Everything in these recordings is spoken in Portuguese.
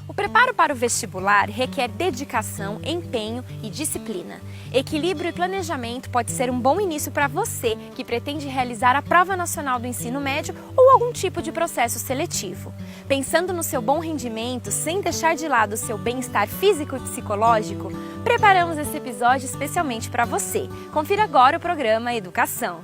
O preparo para o vestibular requer dedicação, empenho e disciplina. Equilíbrio e planejamento pode ser um bom início para você que pretende realizar a Prova Nacional do Ensino Médio ou algum tipo de processo seletivo. Pensando no seu bom rendimento, sem deixar de lado o seu bem-estar físico e psicológico, preparamos esse episódio especialmente para você. Confira agora o programa Educação.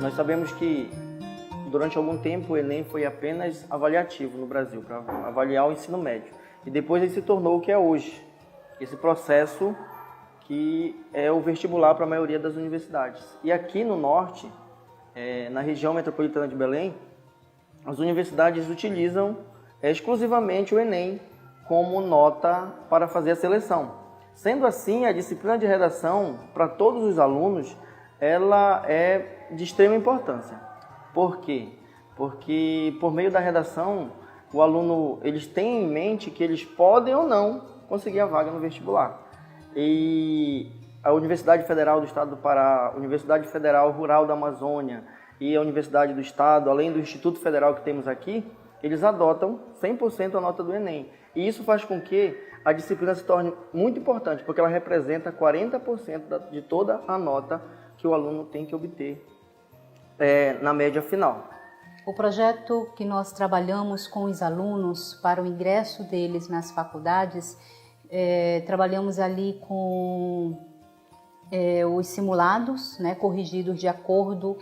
Nós sabemos que durante algum tempo o Enem foi apenas avaliativo no Brasil, para avaliar o ensino médio. E depois ele se tornou o que é hoje, esse processo que é o vestibular para a maioria das universidades. E aqui no norte, na região metropolitana de Belém, as universidades utilizam exclusivamente o Enem como nota para fazer a seleção. Sendo assim, a disciplina de redação para todos os alunos, ela é de extrema importância. Por quê? Porque por meio da redação, o aluno, eles têm em mente que eles podem ou não conseguir a vaga no vestibular. E a Universidade Federal do Estado do Pará, a Universidade Federal Rural da Amazônia e a Universidade do Estado, além do Instituto Federal que temos aqui, eles adotam 100% a nota do Enem. E isso faz com que a disciplina se torne muito importante, porque ela representa 40% de toda a nota que o aluno tem que obter na média final. O projeto que nós trabalhamos com os alunos para o ingresso deles nas faculdades, trabalhamos ali com os simulados, né, corrigidos de acordo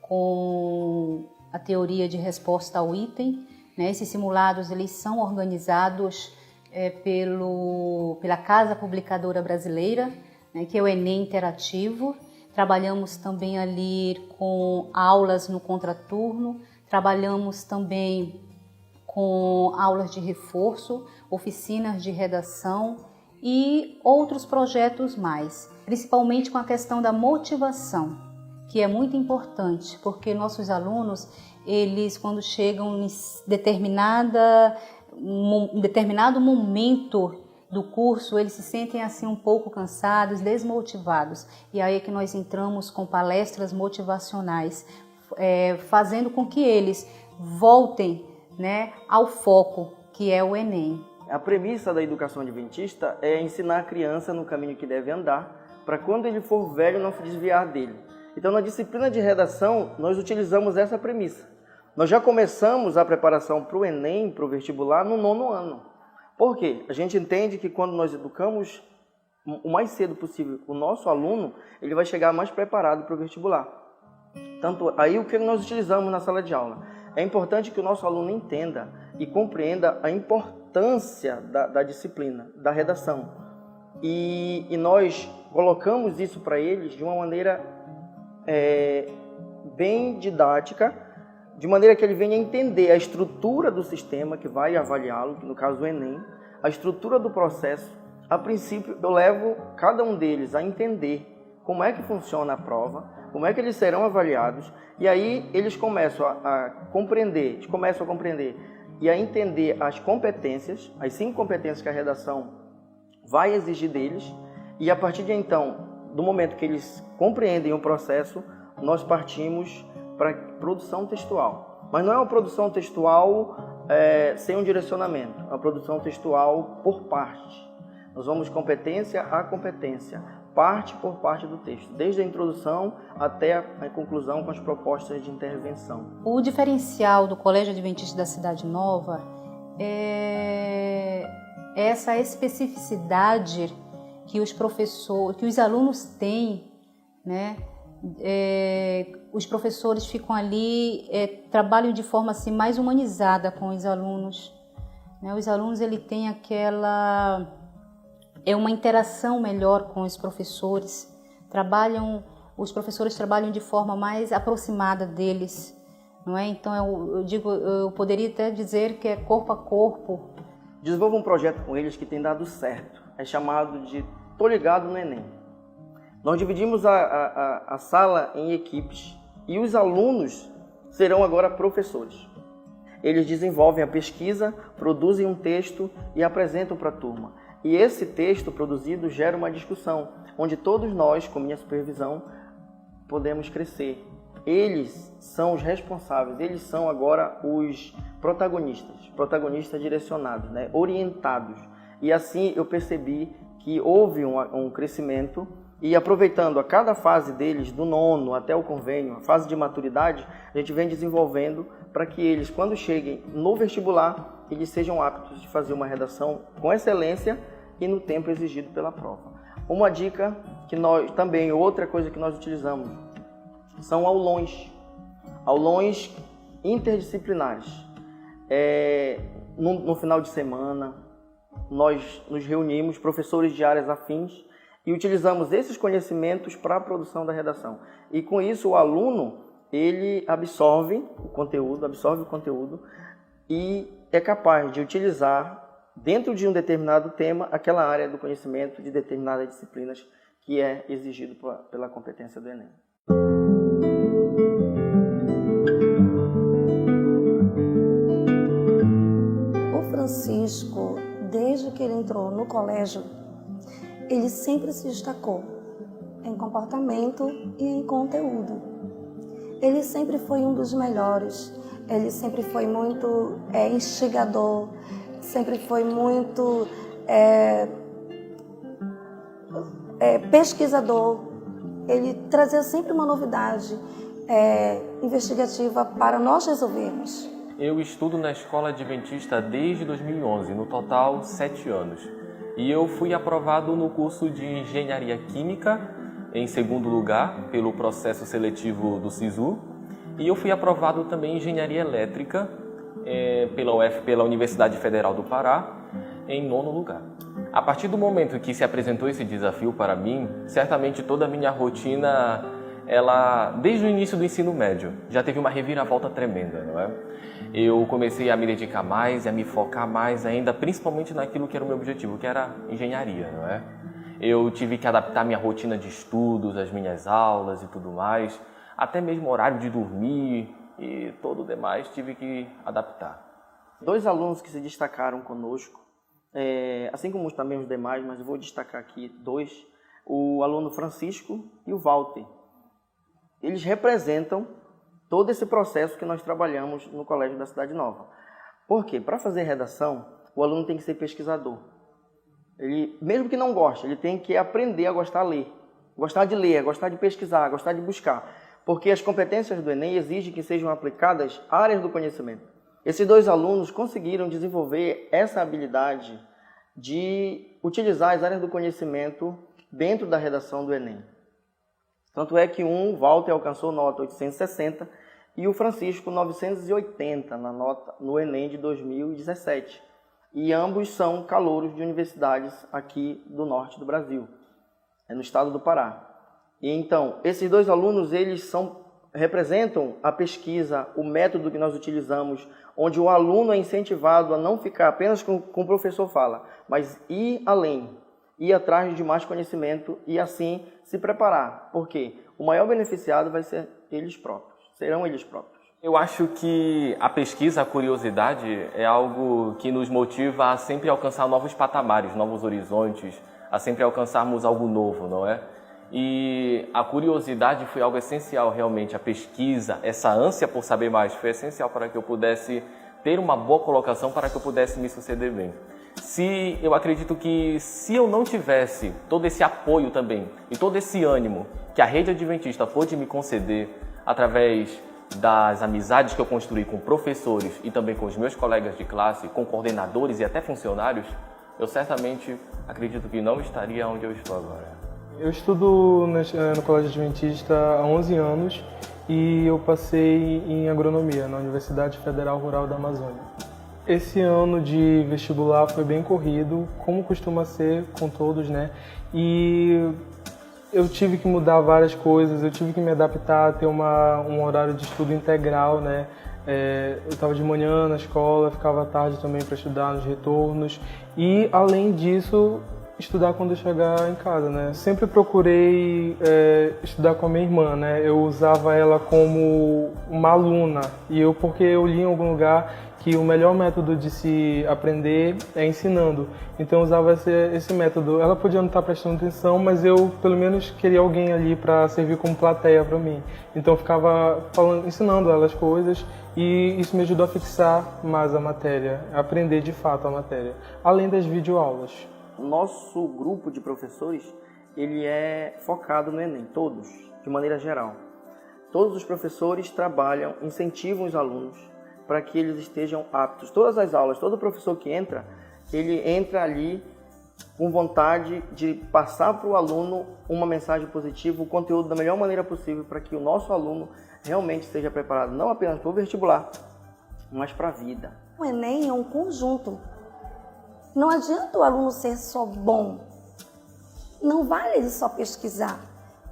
com a teoria de resposta ao item. Né? Esses simulados eles são organizados pela Casa Publicadora Brasileira, né, que é o Enem Interativo. Trabalhamos também ali com aulas no contraturno, trabalhamos também com aulas de reforço, oficinas de redação e outros projetos mais, principalmente com a questão da motivação, que é muito importante, porque nossos alunos, eles quando chegam em determinado momento do curso, eles se sentem assim um pouco cansados, desmotivados. E aí é que nós entramos com palestras motivacionais, fazendo com que eles voltem, né, ao foco, que é o Enem. A premissa da educação adventista é ensinar a criança no caminho que deve andar, para quando ele for velho não se desviar dele. Então, na disciplina de redação, nós utilizamos essa premissa. Nós já começamos a preparação para o Enem, para o vestibular, no 9º ano. Por quê? A gente entende que quando nós educamos o mais cedo possível o nosso aluno, ele vai chegar mais preparado para o vestibular. Tanto aí o que nós utilizamos na sala de aula? É importante que o nosso aluno entenda e compreenda a importância da disciplina, da redação. E nós colocamos isso para eles de uma maneira bem didática, de maneira que ele venha entender a estrutura do sistema que vai avaliá-lo, que no caso o Enem, a estrutura do processo. A princípio, eu levo cada um deles a entender como é que funciona a prova, como é que eles serão avaliados, e aí eles começam a compreender e a entender as competências, as 5 competências que a redação vai exigir deles, e a partir de então, do momento que eles compreendem o processo, nós partimos para produção textual. Mas não é uma produção textual sem um direcionamento, é uma produção textual por parte. Nós vamos competência a competência, parte por parte do texto, desde a introdução até a conclusão com as propostas de intervenção. O diferencial do Colégio Adventista da Cidade Nova é essa especificidade que os alunos têm, né? Os professores ficam ali, trabalham de forma assim, mais humanizada com os alunos. Né? Os alunos ele têm uma interação melhor com os professores, os professores trabalham de forma mais aproximada deles, não é? Então eu poderia até dizer que é corpo a corpo. Desenvolvo um projeto com eles que tem dado certo, é chamado de Tô Ligado no Enem. Nós dividimos a sala em equipes e os alunos serão agora professores. Eles desenvolvem a pesquisa, produzem um texto e apresentam para a turma. E esse texto produzido gera uma discussão, onde todos nós, com minha supervisão, podemos crescer. Eles são os responsáveis, eles são agora os protagonistas direcionados, né? Orientados. E assim eu percebi que houve um crescimento e aproveitando a cada fase deles, do nono até o convênio, a fase de maturidade, a gente vem desenvolvendo para que eles, quando cheguem no vestibular, eles sejam aptos de fazer uma redação com excelência e no tempo exigido pela prova. Uma dica que também, outra coisa que nós utilizamos, são aulões interdisciplinares. No final de semana, nós nos reunimos, professores de áreas afins, e utilizamos esses conhecimentos para a produção da redação. E com isso o aluno, ele absorve o conteúdo e é capaz de utilizar, dentro de um determinado tema, aquela área do conhecimento de determinadas disciplinas que é exigido pela competência do Enem. O Francisco, desde que ele entrou no colégio, ele sempre se destacou em comportamento e em conteúdo. Ele sempre foi um dos melhores, ele sempre foi muito instigador, sempre foi muito pesquisador. Ele trazia sempre uma novidade investigativa para nós resolvermos. Eu estudo na Escola Adventista desde 2011, no total 7 anos. E eu fui aprovado no curso de Engenharia Química, em segundo lugar, pelo processo seletivo do SISU. E eu fui aprovado também em Engenharia Elétrica, pela Universidade Federal do Pará, em 9º lugar. A partir do momento que se apresentou esse desafio para mim, certamente toda a minha rotina, desde o início do ensino médio, já teve uma reviravolta tremenda, não é? Eu comecei a me dedicar mais e a me focar mais ainda, principalmente naquilo que era o meu objetivo, que era engenharia, não é? Eu tive que adaptar minha rotina de estudos, as minhas aulas e tudo mais, até mesmo o horário de dormir e todo o demais tive que adaptar. 2 alunos que se destacaram conosco, assim como também os demais, mas eu vou destacar aqui 2, o aluno Francisco e o Walter. Eles representam todo esse processo que nós trabalhamos no Colégio da Cidade Nova. Por quê? Para fazer redação, o aluno tem que ser pesquisador. Ele, mesmo que não goste, ele tem que aprender a gostar de ler, gostar de pesquisar, gostar de buscar. Porque as competências do Enem exigem que sejam aplicadas áreas do conhecimento. Esses 2 alunos conseguiram desenvolver essa habilidade de utilizar as áreas do conhecimento dentro da redação do Enem. Tanto é que o Walter alcançou nota 860 e o Francisco 980 no Enem de 2017. E ambos são calouros de universidades aqui do norte do Brasil, no estado do Pará. E então, esses 2 alunos, eles representam a pesquisa, o método que nós utilizamos, onde o aluno é incentivado a não ficar apenas com o professor fala, mas ir além, ir atrás de mais conhecimento e assim se preparar. Porque o maior beneficiado vai ser eles próprios, serão eles próprios. Eu acho que a pesquisa, a curiosidade é algo que nos motiva a sempre alcançar novos patamares, novos horizontes, a sempre alcançarmos algo novo, não é? E a curiosidade foi algo essencial realmente, a pesquisa, essa ânsia por saber mais foi essencial para que eu pudesse ter uma boa colocação, para que eu pudesse me suceder bem. Eu acredito que se eu não tivesse todo esse apoio também e todo esse ânimo que a Rede Adventista pôde me conceder através das amizades que eu construí com professores e também com os meus colegas de classe, com coordenadores e até funcionários, eu certamente acredito que não estaria onde eu estou agora. Eu estudo no Colégio Adventista há 11 anos e eu passei em agronomia na Universidade Federal Rural da Amazônia. Esse ano de vestibular foi bem corrido, como costuma ser com todos, né? E eu tive que mudar várias coisas, eu tive que me adaptar a ter um horário de estudo integral, né? Eu estava de manhã na escola, ficava à tarde também para estudar nos retornos e, além disso, estudar quando eu chegar em casa, né? Sempre procurei estudar com a minha irmã, né? Eu usava ela como uma aluna porque eu li em algum lugar que o melhor método de se aprender é ensinando. Então eu usava esse método. Ela podia não estar prestando atenção, mas eu pelo menos queria alguém ali para servir como plateia para mim. Então eu ficava ensinando ela as coisas e isso me ajudou a fixar mais a matéria, a aprender de fato a matéria, além das videoaulas. Nosso grupo de professores, ele é focado no Enem, todos, de maneira geral. Todos os professores trabalham, incentivam os alunos para que eles estejam aptos. Todas as aulas, todo professor que entra, ele entra ali com vontade de passar para o aluno uma mensagem positiva, o conteúdo da melhor maneira possível para que o nosso aluno realmente esteja preparado, não apenas para o vestibular, mas para a vida. O Enem é um conjunto. Não adianta o aluno ser só bom. Não vale ele só pesquisar.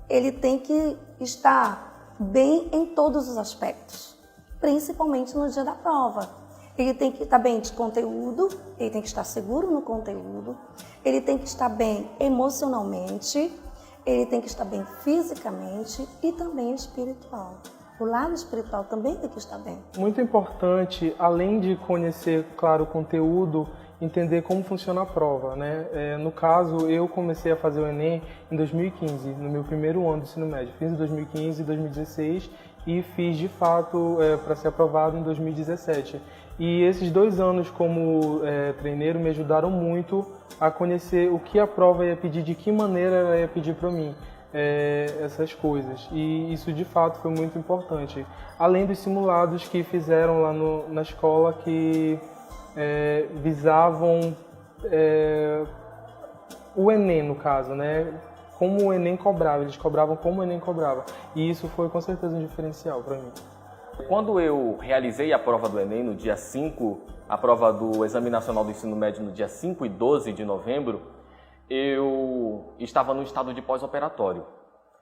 Ele tem que estar bem em todos os aspectos, principalmente no dia da prova. Ele tem que estar bem de conteúdo, ele tem que estar seguro no conteúdo, ele tem que estar bem emocionalmente, ele tem que estar bem fisicamente e também espiritual. O lado espiritual também tem que estar bem. Muito importante, além de conhecer, claro, o conteúdo, entender como funciona a prova, né? No caso, eu comecei a fazer o Enem em 2015, no meu primeiro ano do ensino médio. Fiz em 2015 e 2016 e fiz de fato para ser aprovado em 2017. E esses 2 anos como treineiro me ajudaram muito a conhecer o que a prova ia pedir, de que maneira ela ia pedir para mim. Essas coisas, e isso de fato foi muito importante, além dos simulados que fizeram lá na escola que visavam o Enem, no caso, né? Como o Enem cobrava, eles cobravam como o Enem cobrava, e isso foi com certeza um diferencial para mim. Quando eu realizei a prova do Enem no dia 5, a prova do Exame Nacional do Ensino Médio no dia 5 e 12 de novembro, eu estava no estado de pós-operatório.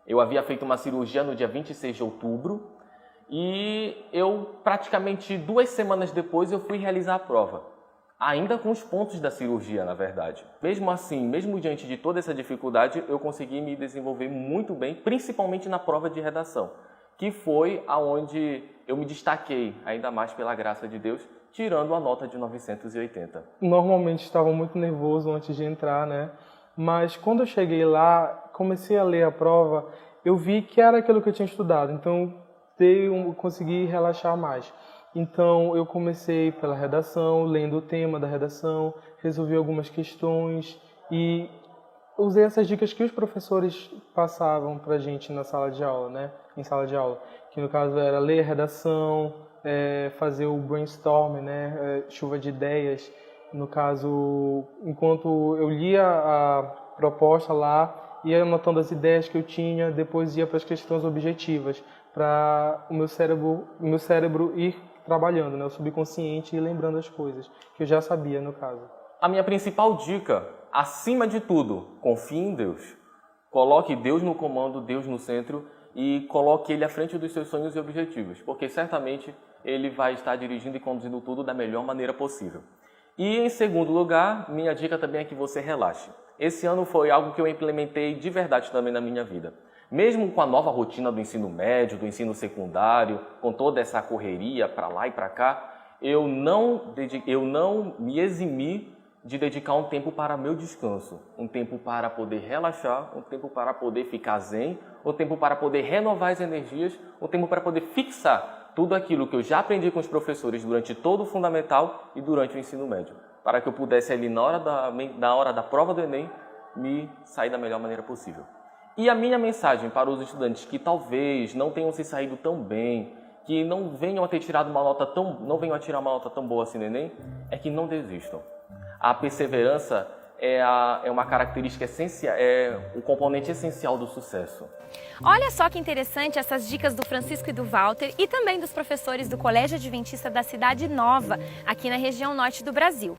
Eu havia feito uma cirurgia no dia 26 de outubro e praticamente 2 semanas depois, eu fui realizar a prova. Ainda com os pontos da cirurgia, na verdade. Mesmo assim, mesmo diante de toda essa dificuldade, eu consegui me desenvolver muito bem, principalmente na prova de redação, que foi aonde eu me destaquei, ainda mais pela graça de Deus, tirando a nota de 980. Normalmente estava muito nervoso antes de entrar, né? Mas quando eu cheguei lá, comecei a ler a prova, eu vi que era aquilo que eu tinha estudado, então consegui relaxar mais. Então eu comecei pela redação, lendo o tema da redação, resolvi algumas questões e usei essas dicas que os professores passavam pra gente na sala de aula, né? Em sala de aula, que no caso era ler a redação, fazer o brainstorm, né? Chuva de ideias. No caso, enquanto eu lia a proposta lá, ia anotando as ideias que eu tinha, depois ia para as questões objetivas, para o meu cérebro ir trabalhando, né? O subconsciente e lembrando as coisas que eu já sabia, no caso. A minha principal dica, acima de tudo, confie em Deus. Coloque Deus no comando, Deus no centro e coloque Ele à frente dos seus sonhos e objetivos, porque certamente Ele vai estar dirigindo e conduzindo tudo da melhor maneira possível. E em segundo lugar, minha dica também é que você relaxe. Esse ano foi algo que eu implementei de verdade também na minha vida. Mesmo com a nova rotina do ensino médio, do ensino secundário, com toda essa correria para lá e para cá, eu não me eximi de dedicar um tempo para meu descanso, um tempo para poder relaxar, um tempo para poder ficar zen, um tempo para poder renovar as energias, um tempo para poder fixar tudo aquilo que eu já aprendi com os professores durante todo o fundamental e durante o ensino médio, para que eu pudesse ali na hora da prova do Enem me sair da melhor maneira possível. E a minha mensagem para os estudantes que talvez não tenham se saído tão bem, que não venham a tirar uma nota tão boa assim no Enem, é que não desistam. A perseverança é uma característica essencial, é um componente essencial do sucesso. Olha só que interessante essas dicas do Francisco e do Walter e também dos professores do Colégio Adventista da Cidade Nova, aqui na região norte do Brasil.